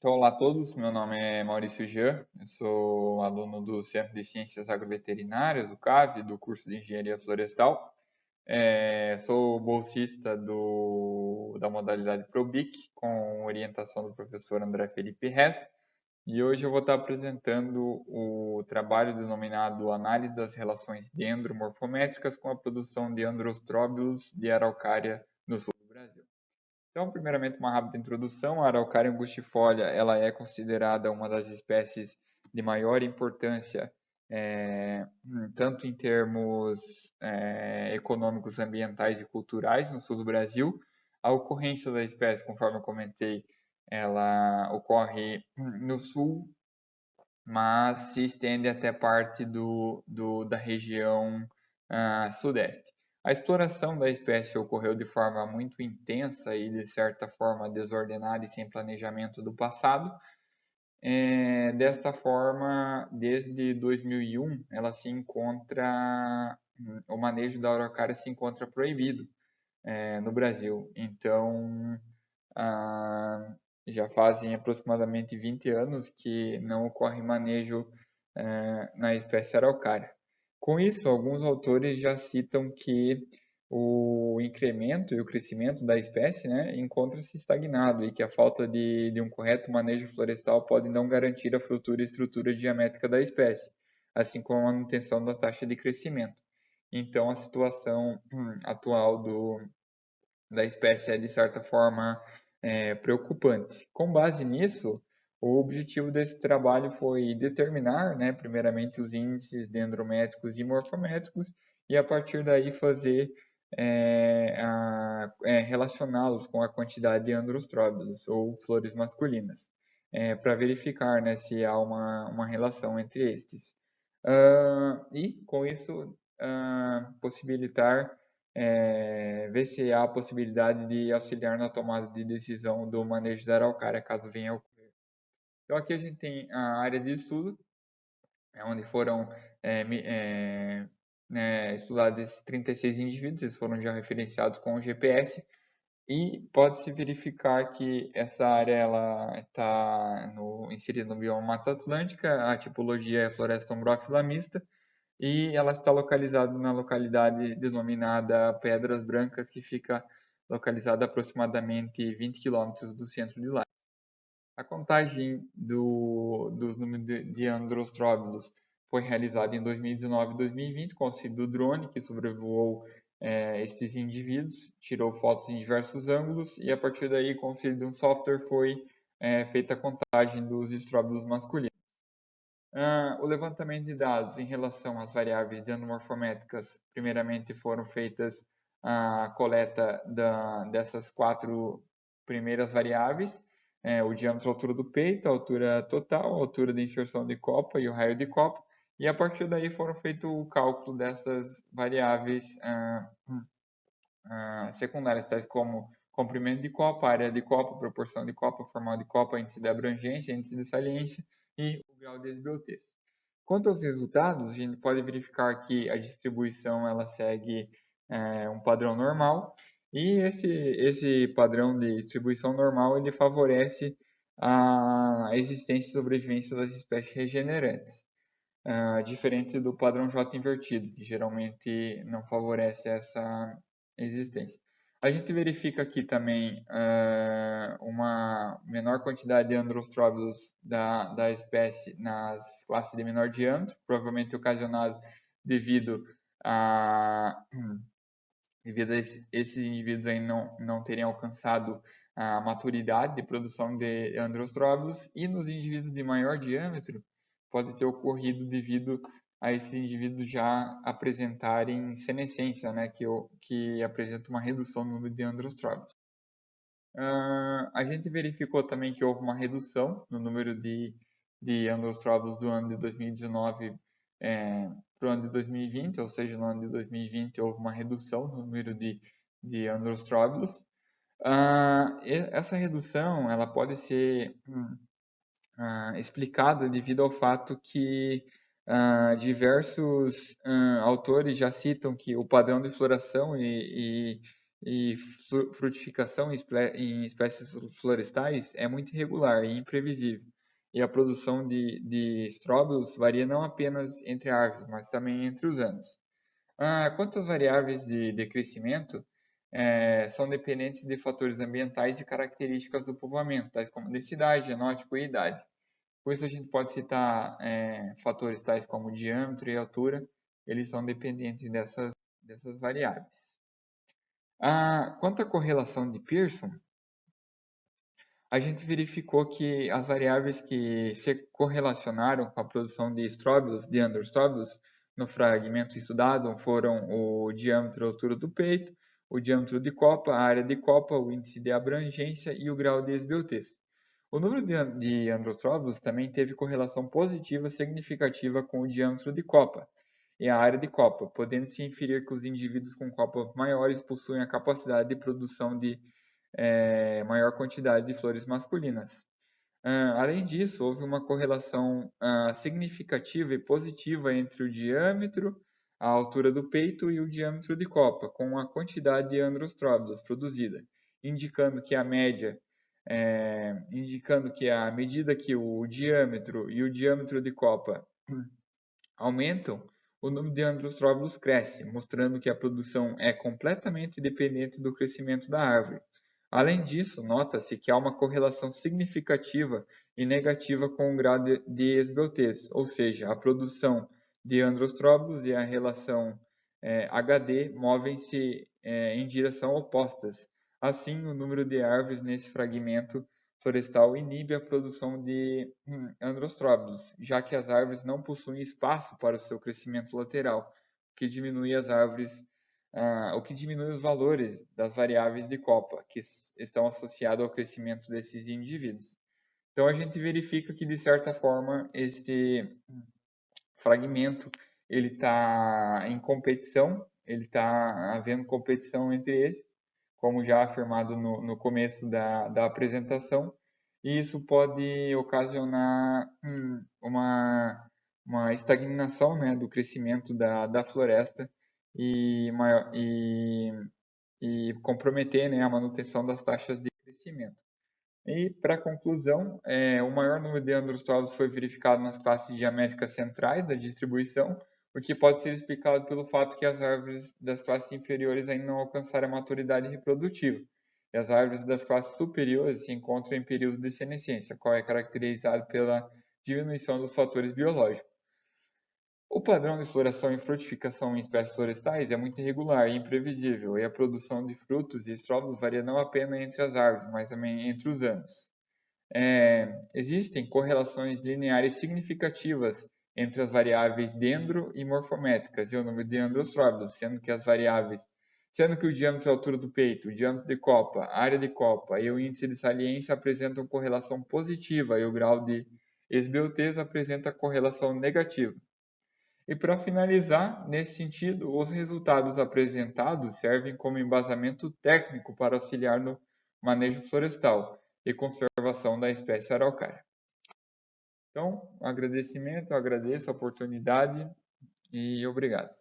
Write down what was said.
Então, olá a todos, meu nome é Maurício Jean, eu sou aluno do Centro de Ciências Agroveterinárias, do CAV, do curso de Engenharia Florestal. Sou bolsista da modalidade ProBIC, com orientação do professor André Felipe Hess, e hoje eu vou estar apresentando o trabalho denominado Análise das Relações Dendromorfométricas com a produção de Androstróbilos de Araucária no sul do Brasil. Então, primeiramente, uma rápida introdução. A Araucária angustifolia, ela é considerada uma das espécies de maior importância, tanto em termos econômicos, ambientais e culturais no sul do Brasil. A ocorrência da espécie, conforme eu comentei, ela ocorre no sul, mas se estende até parte da região sudeste. A exploração da espécie ocorreu de forma muito intensa e, de certa forma, desordenada e sem planejamento do passado. Desta forma, desde 2001, o manejo da araucária se encontra proibido no Brasil. Então, ah, já fazem aproximadamente 20 anos que não ocorre manejo na espécie araucária. Com isso, alguns autores já citam que o incremento e o crescimento da espécie, né, encontra-se estagnado e que a falta de um correto manejo florestal pode não garantir a futura estrutura geométrica da espécie, assim como a manutenção da taxa de crescimento. Então, a situação atual da espécie é, de certa forma, preocupante. Com base nisso, o objetivo desse trabalho foi determinar, né, primeiramente, os índices dendrométricos e morfométricos e, a partir daí, relacioná-los com a quantidade de androstróbilos, ou flores masculinas, para verificar, né, se há uma relação entre estes. E, com isso, possibilitar ver se há a possibilidade de auxiliar na tomada de decisão do manejo da araucária, caso venha a ocorrer. Então, aqui a gente tem a área de estudo, onde foram estudados esses 36 indivíduos, eles foram já referenciados com o GPS, e pode-se verificar que essa área ela está inserida no bioma Mata Atlântica, a tipologia é floresta umbrófila mista, e ela está localizada na localidade denominada Pedras Brancas, que fica localizada a aproximadamente 20 quilômetros do centro de lá. A contagem dos números de androstróbilos foi realizada em 2019 e 2020 com o auxílio do drone, que sobrevoou esses indivíduos, tirou fotos em diversos ângulos e, a partir daí, com o auxílio de um software, foi feita a contagem dos estróbilos masculinos. O levantamento de dados em relação às variáveis dendromorfométricas, primeiramente foram feitas a coleta dessas 4 primeiras variáveis, o diâmetro, a altura do peito, a altura total, a altura de inserção de copa e o raio de copa, e a partir daí foram feito o cálculo dessas variáveis secundárias, tais como comprimento de copa, área de copa, proporção de copa, formal de copa, índice de abrangência, índice de saliência e o grau de esbeltez. Quanto aos resultados, a gente pode verificar que a distribuição ela segue um padrão normal, e esse padrão de distribuição normal ele favorece a existência e sobrevivência das espécies regenerantes, diferente do padrão J invertido, que geralmente não favorece essa existência. A gente verifica aqui também uma menor quantidade de androstróbilos da espécie nas classes de menor diâmetro, provavelmente ocasionado devido a esses indivíduos aí não terem alcançado a maturidade de produção de androstróbilos, e nos indivíduos de maior diâmetro pode ter ocorrido devido a esses indivíduos já apresentarem senescência, né, que apresenta uma redução no número de androstróbilos. A gente verificou também que houve uma redução no número de androstróbilos do ano de 2019 para o ano de 2020, ou seja, no ano de 2020 houve uma redução no número de androstróbilos. Essa redução ela pode ser explicada devido ao fato que diversos autores já citam que o padrão de floração e frutificação em espécies florestais é muito irregular e imprevisível. E a produção de estróbilos varia não apenas entre árvores, mas também entre os anos. Quanto às variáveis de crescimento, são dependentes de fatores ambientais e características do povoamento, tais como densidade, genótipo e idade. Por isso a gente pode citar fatores tais como diâmetro e altura, eles são dependentes dessas variáveis. Quanto à correlação de Pearson, a gente verificou que as variáveis que se correlacionaram com a produção de estróbilos, de androstróbilos, no fragmento estudado foram o diâmetro e altura do peito, o diâmetro de copa, a área de copa, o índice de abrangência e o grau de esbeltez. O número de androstróbilos também teve correlação positiva significativa com o diâmetro de copa e a área de copa, podendo-se inferir que os indivíduos com copas maiores possuem a capacidade de produção de maior quantidade de flores masculinas. Além disso, houve uma correlação significativa e positiva entre o diâmetro, a altura do peito e o diâmetro de copa, com a quantidade de androstróbilos produzida, indicando que à medida que o diâmetro e o diâmetro de copa aumentam, o número de androstróbilos cresce, mostrando que a produção é completamente dependente do crescimento da árvore. Além disso, nota-se que há uma correlação significativa e negativa com o grau de esbeltez, ou seja, a produção de androstróbilos e a relação HD movem-se em direção opostas. Assim, o número de árvores nesse fragmento florestal inibe a produção de androstróbilos, já que as árvores não possuem espaço para o seu crescimento lateral, o que diminui os valores das variáveis de copa, que estão associados ao crescimento desses indivíduos. Então a gente verifica que de certa forma este fragmento ele está em competição, ele está havendo competição entre eles, como já afirmado no começo da apresentação, e isso pode ocasionar uma estagnação, né, do crescimento da floresta e, e comprometer, né, a manutenção das taxas de crescimento. E, para conclusão, o maior número de androstróbilos foi verificado nas classes geométricas centrais da distribuição, o que pode ser explicado pelo fato que as árvores das classes inferiores ainda não alcançaram a maturidade reprodutiva, e as árvores das classes superiores se encontram em período de senescência, qual é caracterizado pela diminuição dos fatores biológicos. O padrão de floração e frutificação em espécies florestais é muito irregular e imprevisível, e a produção de frutos e estróbilos varia não apenas entre as árvores, mas também entre os anos. Existem correlações lineares significativas entre as variáveis dendro e morfométricas e o número de androstróbilos, sendo que o diâmetro e a altura do peito, o diâmetro de copa, a área de copa e o índice de saliência apresentam correlação positiva e o grau de esbeltez apresenta correlação negativa. E para finalizar, nesse sentido, os resultados apresentados servem como embasamento técnico para auxiliar no manejo florestal e conservação da espécie araucária. Então, agradecimento, agradeço a oportunidade e obrigado.